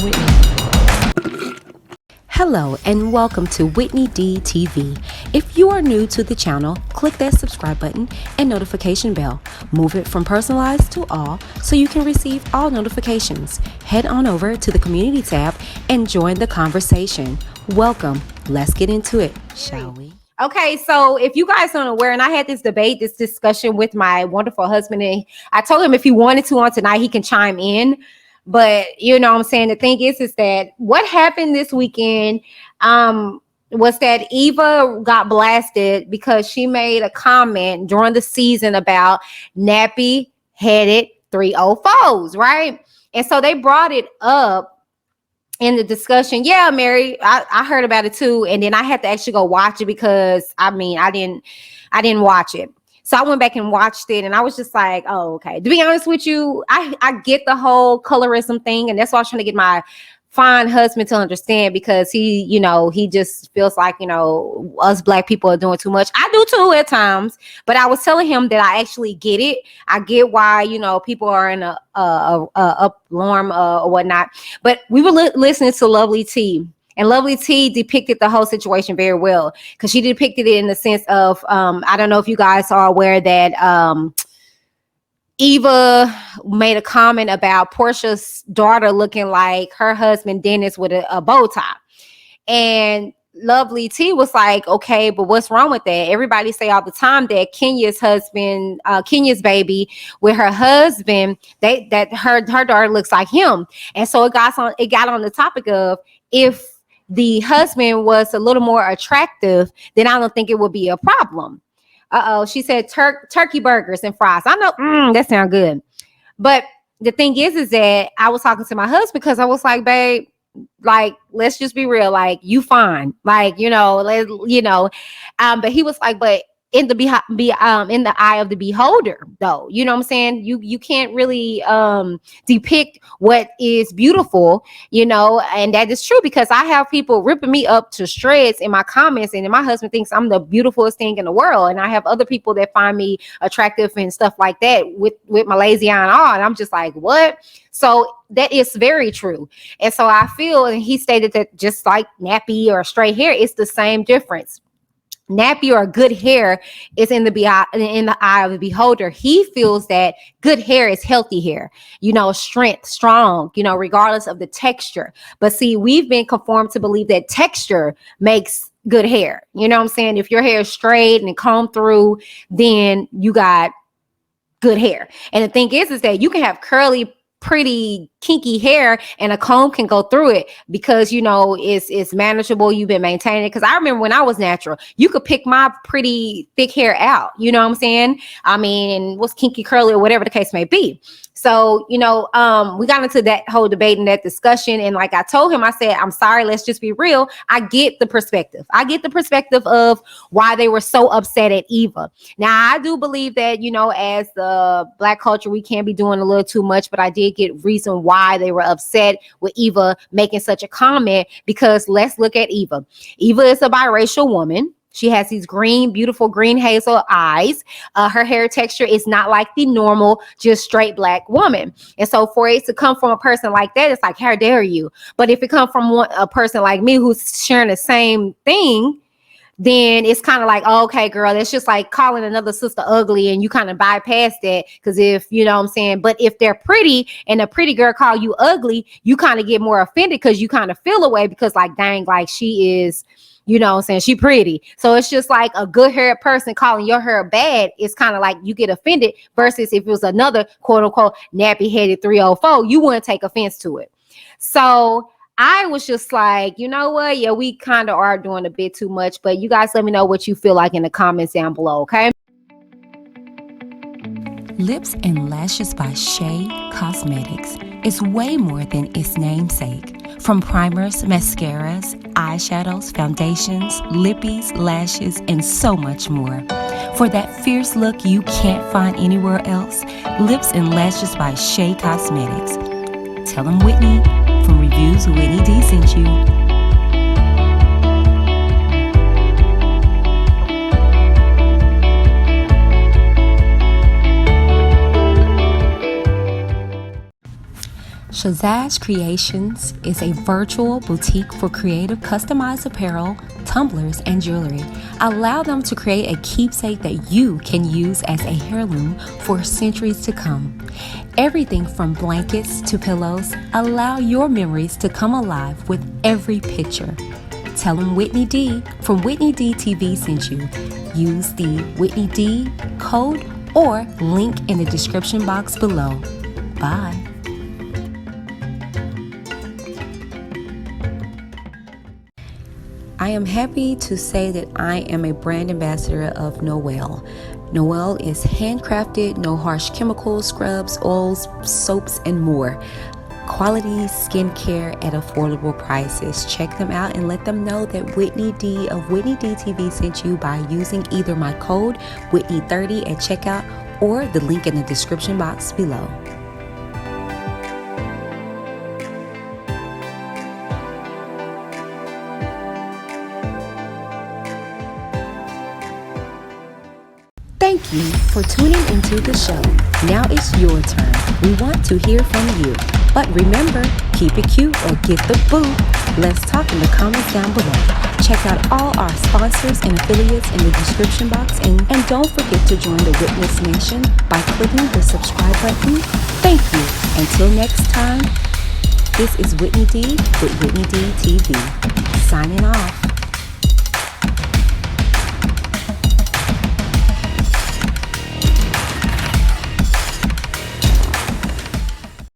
WhitneyD. Hello and welcome to WhitneyD TV. If you are new to the channel, click that subscribe button and notification bell. Move it from personalized to all so you can receive all notifications. Head on over to the community tab and join the conversation. Welcome. Let's get into it, shall we? Okay, so if you guys aren't aware, and I had this discussion with my wonderful husband, and I told him if he wanted to on tonight, he can chime in. But you know what I'm saying? The thing is that what happened this weekend was that Eva got blasted because she made a comment during the season about nappy headed 304s, right? And so they brought it up in the discussion. Yeah, Mary, I heard about it too. And then I had to actually go watch it because I didn't watch it. So I went back and watched it and I was just like, oh, okay. To be honest with you, I get the whole colorism thing. And that's why I was trying to get my fine husband to understand, because he just feels like, us black people are doing too much. I do too at times, but I was telling him that I actually get it. I get why, people are in a uproar or whatnot. But we were listening to Lovely T. And Lovely T depicted the whole situation very well, because she depicted it in the sense of, I don't know if you guys are aware that Eva made a comment about Portia's daughter looking like her husband Dennis with a bow tie. And Lovely T was like, okay, but what's wrong with that? Everybody say all the time that Kenya's baby with her husband, that her daughter looks like him. And so it got on the topic of, if the husband was a little more attractive, then I don't think it would be a problem. She said turkey burgers and fries. I know that sounds good. But the thing is that I was talking to my husband because I was like, babe, like, let's just be real. Like, you fine. Like, but he was like, but in the eye of the beholder, though, you know what I'm saying? You can't really depict what is beautiful, and that is true, because I have people ripping me up to shreds in my comments, and then my husband thinks I'm the beautifulest thing in the world, and I have other people that find me attractive and stuff like that with my lazy eye and all, and I'm just like, what? So that is very true. And so I feel, and he stated that just like nappy or straight hair, it's the same difference. Nappy or good hair is in the eye of the beholder. He feels that good hair is healthy hair, strength, strong, regardless of the texture. But see, we've been conformed to believe that texture makes good hair. You know what I'm saying? If your hair is straight and combed through, then you got good hair. And the thing is that you can have curly, pretty kinky hair and a comb can go through it because it's manageable. You've been maintaining it. Because I remember when I was natural, you could pick my pretty thick hair out, you know what I'm saying? I mean, what's kinky, curly, or whatever the case may be. So we got into that whole debate and that discussion, and like I told him, I said, I'm sorry, let's just be real. I get the perspective of why they were so upset at Eva. Now, I do believe that as the black culture, we can be doing a little too much, but I did get reason why they were upset with Eva making such a comment, because let's look at Eva. Eva is a biracial woman. She has these beautiful green hazel eyes. Her hair texture is not like the normal, just straight black woman. And so for it to come from a person like that, it's like, how dare you? But if it comes from a person like me who's sharing the same thing, then it's kind of like, oh, okay, girl, it's just like calling another sister ugly, and you kind of bypass that, because if, you know what I'm saying, but if they're pretty and a pretty girl call you ugly, you kind of get more offended because you kind of feel away, because like, dang, like she is, you know what I'm saying, she pretty. So it's just like a good haired person calling your hair bad. It's kind of like you get offended, versus if it was another quote unquote nappy headed 304, you wouldn't take offense to it. So I was just like, you know what? Yeah, we kind of are doing a bit too much, but you guys let me know what you feel like in the comments down below, okay? Lips and Lashes by Shea Cosmetics is way more than its namesake. From primers, mascaras, eyeshadows, foundations, lippies, lashes, and so much more. For that fierce look you can't find anywhere else, Lips and Lashes by Shea Cosmetics. Tell them Whitney from Reviews with WhitneyD sent you. Shazazz Creations is a virtual boutique for creative customized apparel, tumblers, and jewelry. Allow them to create a keepsake that you can use as a heirloom for centuries to come. Everything from blankets to pillows, allow your memories to come alive with every picture. Tell them Whitney D from Whitney D TV sent you. Use the Whitney D code or link in the description box below. Bye. I am happy to say that I am a brand ambassador of Noel. Noel is handcrafted, no harsh chemicals, scrubs, oils, soaps, and more. Quality skincare at affordable prices. Check them out and let them know that Whitney D of Whitney D TV sent you by using either my code Whitney30 at checkout or the link in the description box below. Thank you for tuning into the show. Now it's your turn. We want to hear from you. But remember, keep it cute or get the boot. Let's talk in the comments down below. Check out all our sponsors and affiliates in the description box. And don't forget to join the Witness Nation by clicking the subscribe button. Thank you. Until next time, this is Whitney D with Whitney D TV. Signing off.